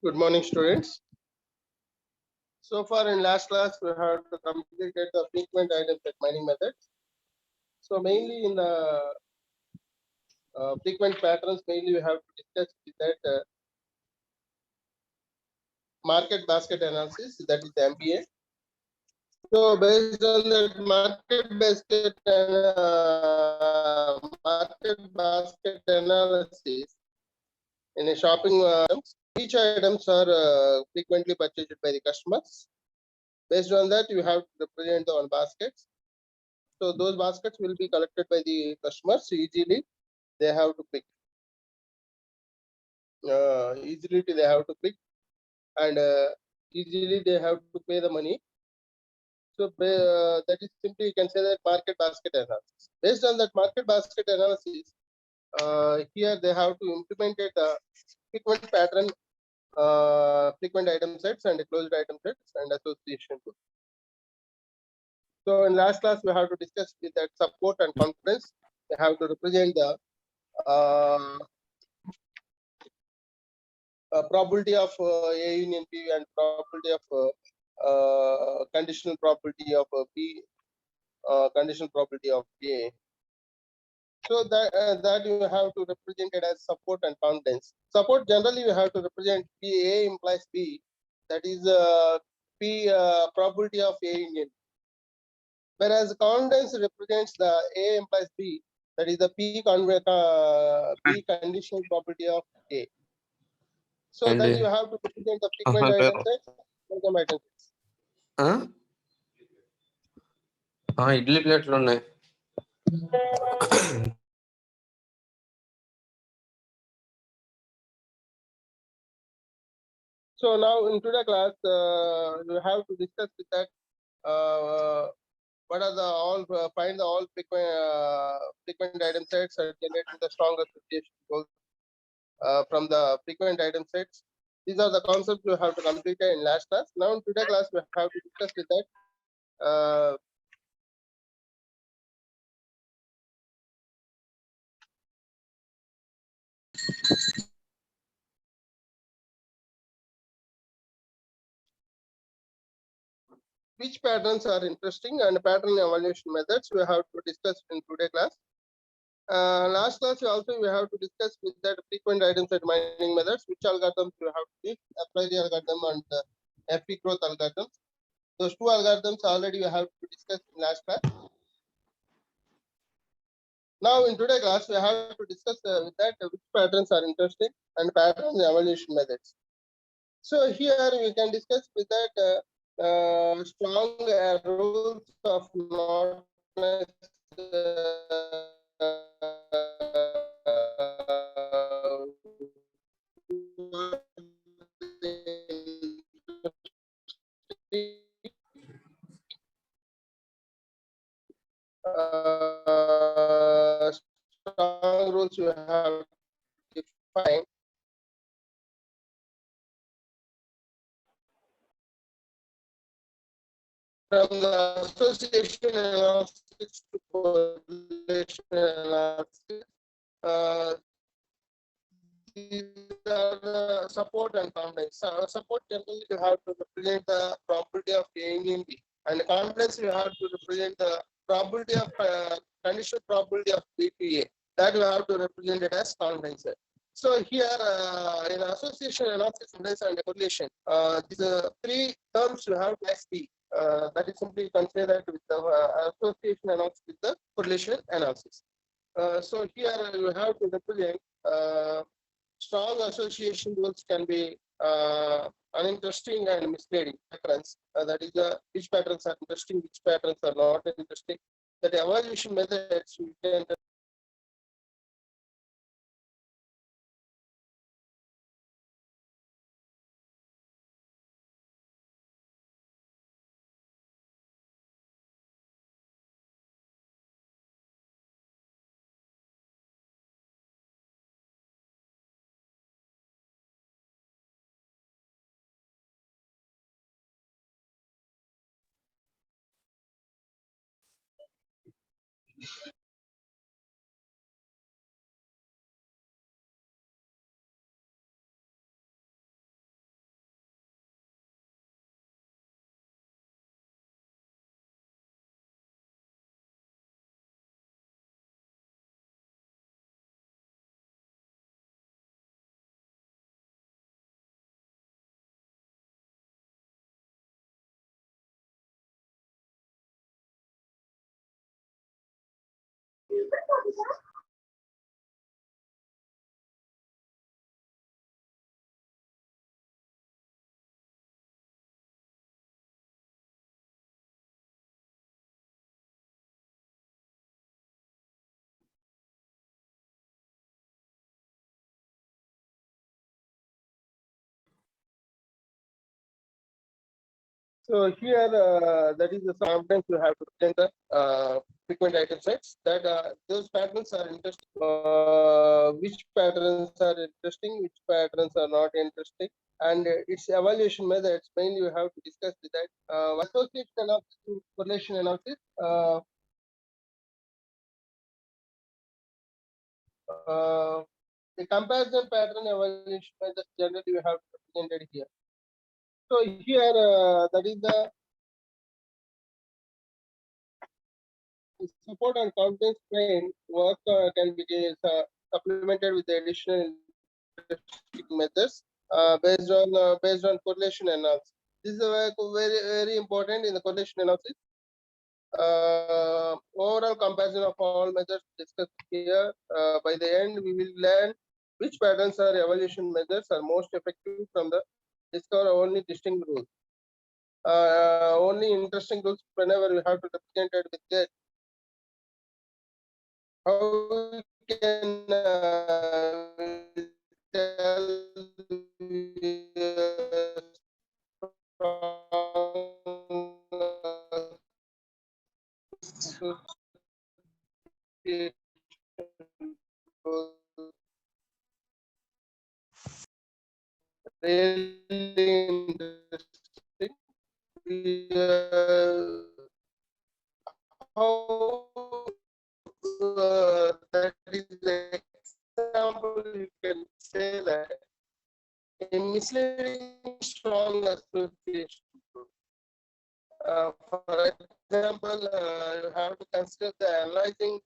Good morning, students. So far in last class, we have completed the frequent item set mining method. So mainly in the frequent patterns, mainly we have to discuss with that market basket analysis, that is MBA. So based on that market basket analysis in a shopping each items are frequently purchased by the customers. Based on that, you have to represent on baskets. So those baskets will be collected by the customers easily. They have to pick. Easily they have to pick, and easily they have to pay the money. So that is simply you can say that market basket analysis. Based on that market basket analysis, here they have to implement a frequent pattern, frequent item sets and closed item sets and association too. So in last class we have to discuss with that support and confidence. They have to represent the probability of A union B and probability of conditional probability of B, conditional probability of A. So that you have to represent it as support and confidence. Support generally you have to represent P. A implies B, that is P probability of A union. Whereas confidence represents the A implies B, that is the P conditional property of A. So And then you have to represent the frequent item sets, random item sets. Idli ప్లేట్లు ఉన్నాయి. So now in today's class, you have to discuss with that what are the all find the all frequent item sets and generate the strong association goals from the frequent item sets. These are the concepts you have to complete in last class. Now in today's class, we have to discuss with that. Which patterns are interesting and pattern evaluation methods we have to discuss in today's class. Last class also we have to discuss with that frequent item set mining methods, which algorithms you have to use, apply the algorithm and FP growth algorithms. Those two algorithms already we have to discuss in last class. Now in today's class we have to discuss with that which patterns are interesting and pattern evaluation methods. So here we can discuss with that strong rules of not strong rules you have defined. From the association analysis to correlation analysis, uh, these are the support and confidence. Support generally you have to represent the probability of A in B, and confidence you have to represent the probability of conditional probability of B to A. That you have to represent it as confidence. So here in association analysis, confidence and correlation, these three terms you have to be. That is simply you can say that with the association analysis with the correlation analysis. So here you have to represent strong association rules can be uninteresting and misleading patterns. That is, which patterns are interesting, which patterns are not interesting. That evaluation methods we can. So here, that is the sometimes you have to present the frequent item sets that those patterns are interesting. Which patterns are interesting, which patterns are not interesting, and its evaluation methods. Mainly, you have to discuss with that. Association analysis, correlation analysis. The comparison pattern evaluation methods generally you have represented here. So here, that is the support and confidence train work can be supplemented with the additional methods based on correlation analysis. This is very important in the correlation analysis. Overall comparison of all methods discussed here. By the end, we will learn which patterns or evaluation methods are most effective from the discover only distinct rules. Only interesting rules whenever we have to represent it with that. How we can tell really interesting. How that is the example you can say that in misleading strong association. For example, you have to consider the analyzing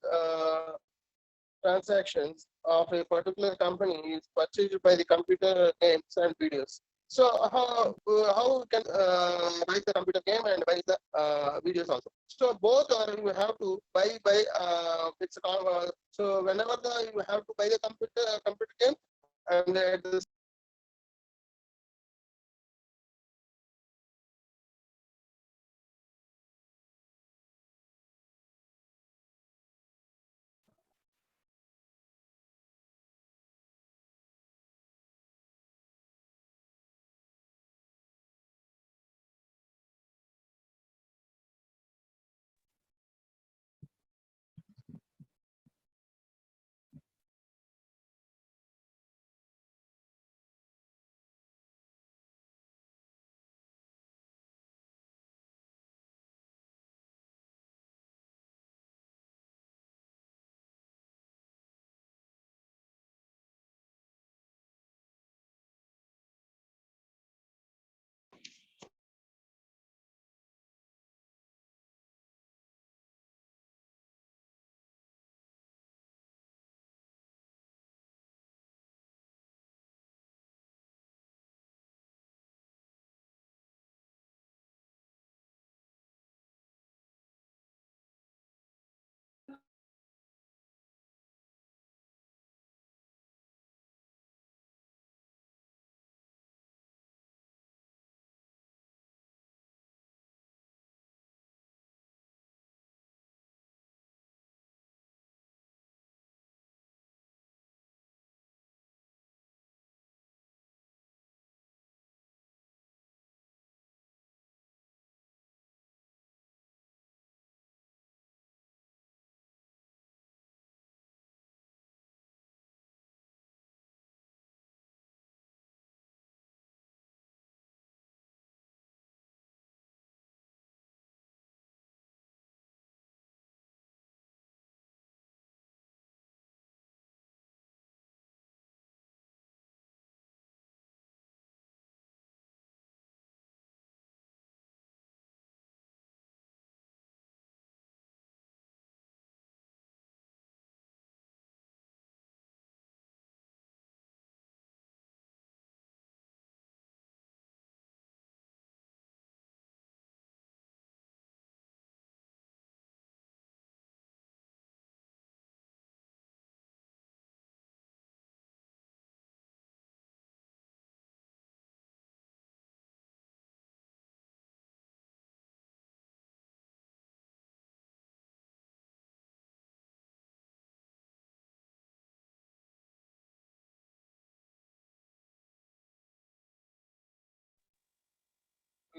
transactions of a particular company is purchased by the computer games and videos. So how we can buy the computer game and buy the videos also. So both are you have to buy by it's so whenever you have to buy the computer game and at the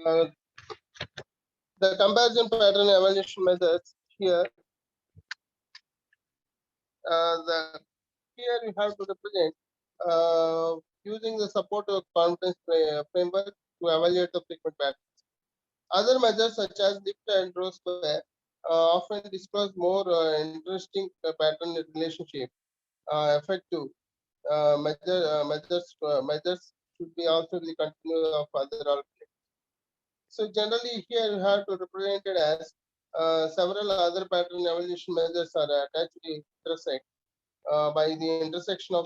uh, the comparison pattern evaluation methods here. The here you have to represent using the support of confidence framework to evaluate the frequent patterns. Other measures such as lift and row square often disclose more interesting pattern relationship. Effective measures should be also the continue of other alternatives. So generally here you have to represent it as several other pattern evaluation measures are attached to intersect by the intersection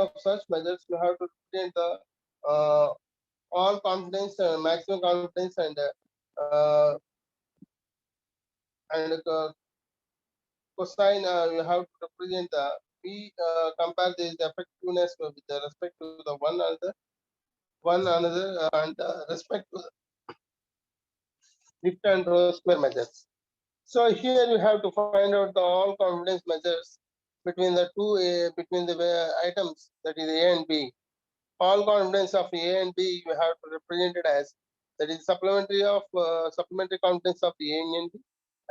of such measures. You have to represent the uh, all confidence, maximum confidence, uh, and cosine. You have to represent the we compare this effectiveness with the respect to the one another and respect to the lift and row square measures. So here you have to find out the all confidence measures between the between the items, that is A and B. All confidence of A and B you have to represent it as, that is supplementary confidence of A and B,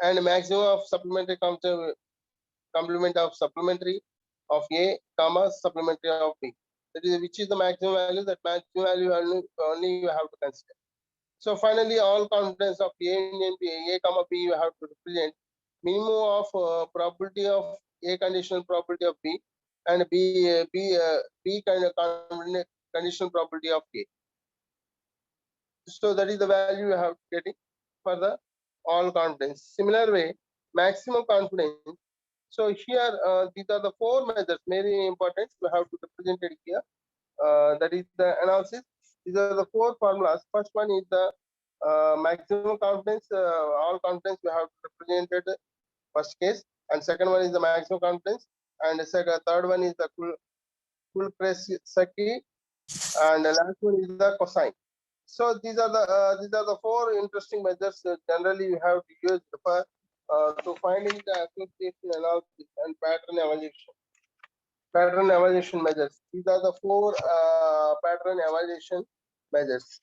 and maximum of supplementary complement of supplementary of A comma supplementary of B. That is which is the maximum value. That maximum value only you have to consider. So finally, all confidence of A and B, A comma B, you have to represent minimum of probability of A conditional probability of B, and B kind of conditional probability of A. So that is the value you have to get it for the all confidence. Similar way, maximum confidence. So here these are the four measures very important. You have to represent it here. That is the analysis. These are the four formulas. First one is the maximum confidence. All confidence you have to represent it first case, and second one is the maximum confidence, and third one is the Kulpresaki, and the last one is the cosine. So these are the four interesting measures generally you have to use for to finding the association analysis and pattern evaluation. Pattern evaluation measures. These are the four pattern evaluation measures.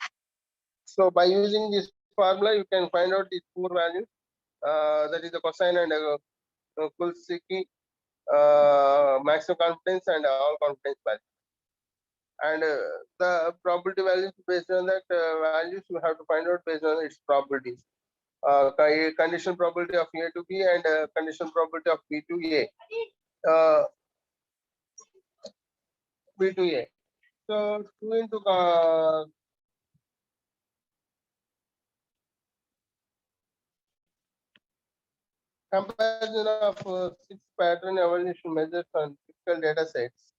So by using this formula, you can find out these four values. That is the cosine and Kulsiki, maximum confidence and all confidence value. And the probability values based on that values you have to find out based on its probabilities. Condition probability of A to B and condition probability of B to A. B to A. So 2 into comparison of 6 pattern evaluation measures on typical data sets.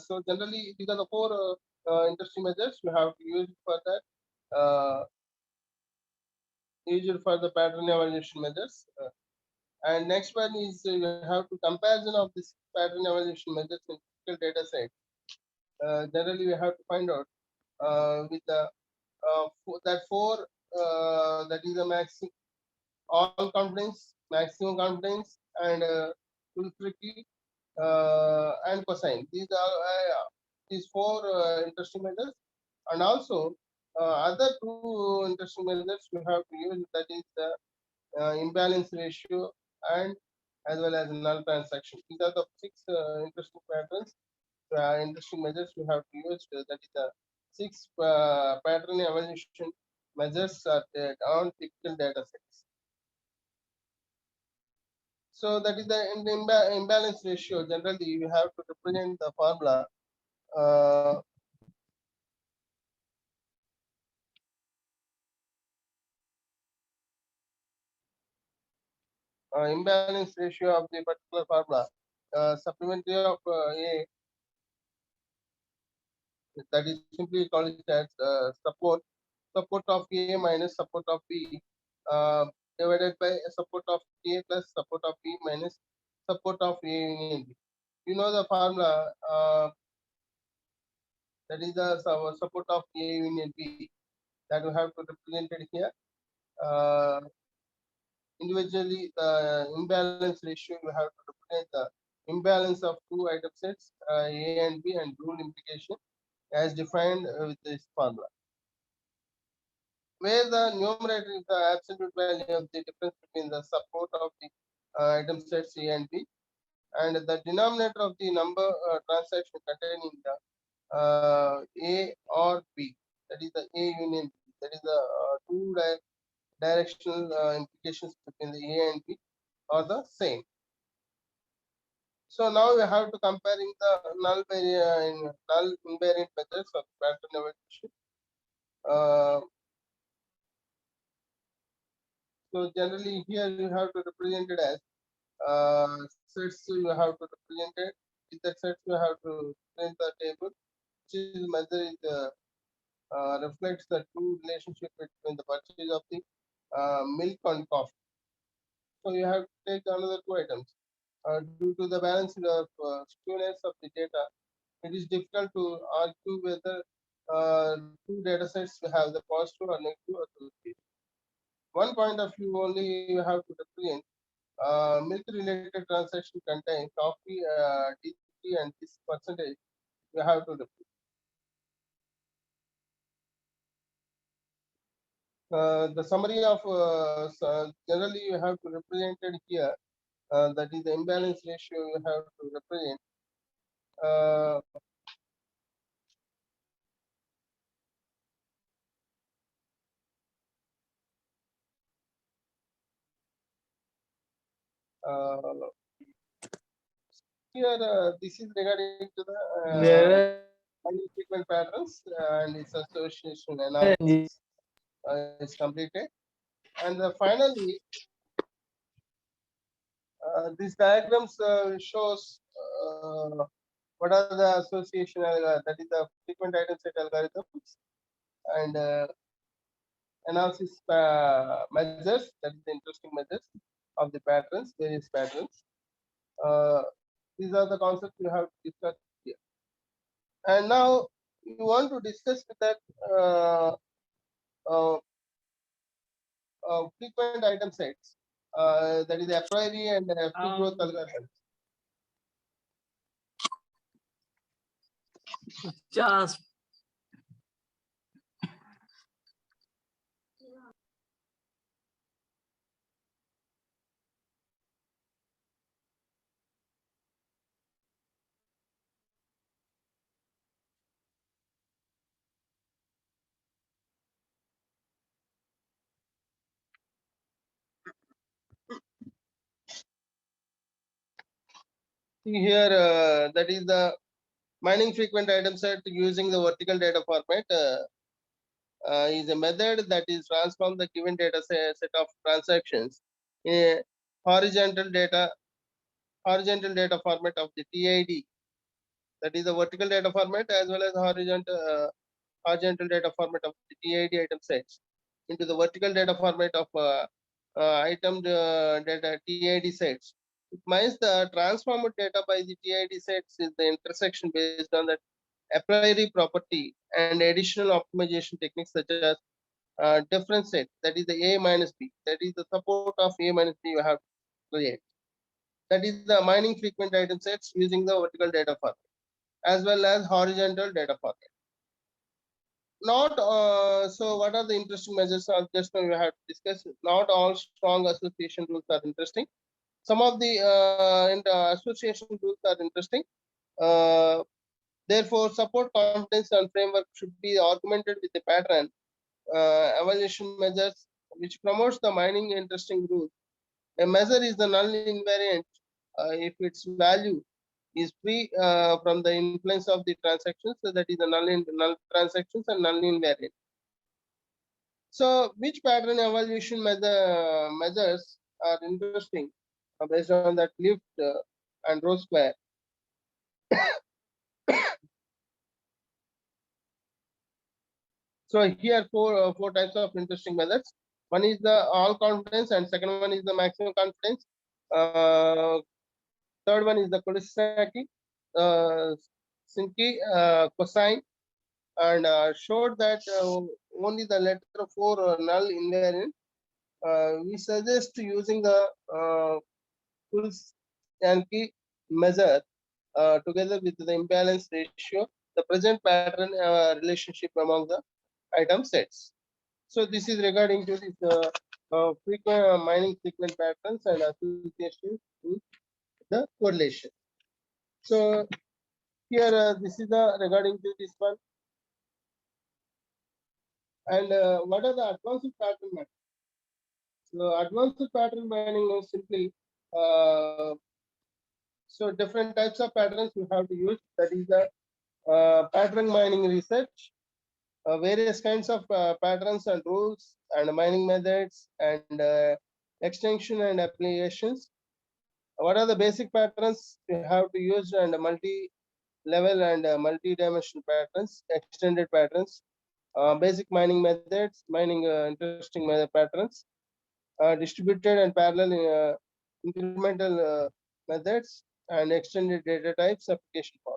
So generally, these are the four interesting measures you have to use for that. Use it for the pattern evaluation measures. And next one is you have to comparison of this pattern evaluation measures in typical data set. Generally, we have to find out with the that four that is the maximum all confidence, maximum confidence, and full frequency and cosine. These are these four interesting measures, and also other two interesting measures we have to use, that is the imbalance ratio and as well as null transaction. These are the 6 interesting patterns, interesting measures we have to use. That is the 6 pattern evaluation measures are on typical data sets. So that is the imbalance ratio. Generally, you have to represent the formula. Uh, Imbalance ratio of the particular formula. Supplementary of A, that is simply called it as support of A minus support of B divided by support of A plus support of B minus support of A union B. You know the formula, that is the support of A union B, that we have to represent it here. Uh, Individually, the imbalance ratio you have to represent the imbalance of two item sets A and B and rule implication as defined with this formula. where the numerator is the absolute value of the difference between the support of the item sets A and B, and the denominator of the number transaction containing the A or B, that is the A union B, that is the two directional implications between the A and B are the same. So now we have to comparing the null invariant methods of pattern evaluation. So generally here you have to represent it as sets. You have to represent it with the sets. You have to print the table, which is measure is reflects the true relationship between the purchase of the milk and coffee. So you have to take another two items. Due to the balance of skewness of the data, it is difficult to argue whether two data sets have the positive or negative association. One point of view only you have to represent. Milk related transaction contain coffee, DT, and this percentage you have to represent. The summary of generally you have to represent it here. That is the imbalance ratio you have to represent. Uh, uh, Here, this is regarding to the frequent patterns and its association analysis is completed. And finally, these diagrams shows what are the association that is the frequent item set algorithms and analysis measures, that is the interesting measures of the patterns, various patterns. These are the concepts you have to discuss here. And now you want to discuss with that uh, frequent item sets, that is a priori and free growth algorithms. Just See here, that is the mining frequent item set using the vertical data format is a method that is transform the given data set of transactions in a horizontal data format of the TID, that is the vertical data format, as well as horizontal data format of the TID item sets into the vertical data format of item data TID sets. It means the transformed data by the TID sets is the intersection based on the a priori property and additional optimization techniques such as difference set, that is the A minus B, that is the support of A minus B you have to create. That is the mining frequent item sets using the vertical data format as well as horizontal data format. Not so what are the interesting measures of just now we have to discuss. Not all strong association rules are interesting. Some of the association rules are interesting. Therefore, support confidence and framework should be augmented with the pattern evaluation measures which promotes the mining interesting rules. A measure is the null invariant if its value is free from the influence of the transactions, so that is the null transactions and null invariant. So which pattern evaluation measures are interesting based on that lift and rho square? So here four types of interesting methods. One is the all confidence, and second one is the maximum confidence. Third one is the Kulisaki, Sinki, cosine, and showed that only the letter 4 null invariant. We suggest using the Kulisaki measure together with the imbalance ratio, the present pattern relationship among the item sets. So this is regarding to this frequent mining frequent patterns and association with the correlation. So here this is the regarding to this one. And what are the advanced pattern mining? So advanced pattern mining is simply so different types of patterns you have to use. That is the pattern mining research, various kinds of patterns and rules and mining methods and extension and applications. What are the basic patterns you have to use and multi-level and multi-dimensional patterns, extended patterns, basic mining methods, mining interesting method patterns, distributed and parallel incremental methods, and extended data types application form.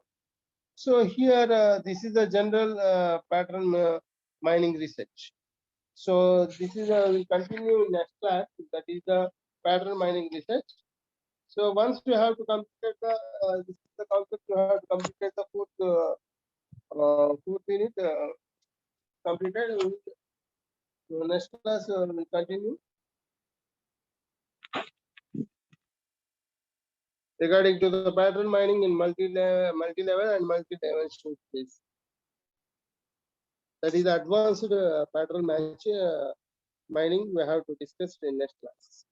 So here, this is a general pattern mining research. So this is we'll continue in next class. That is the pattern mining research. So once you have to complete the this is the concept you have to complete the fourth unit completed. So next class will continue regarding to the pattern mining in multi-level and multi-dimensional space. That is advanced pattern match mining we have to discuss in next class.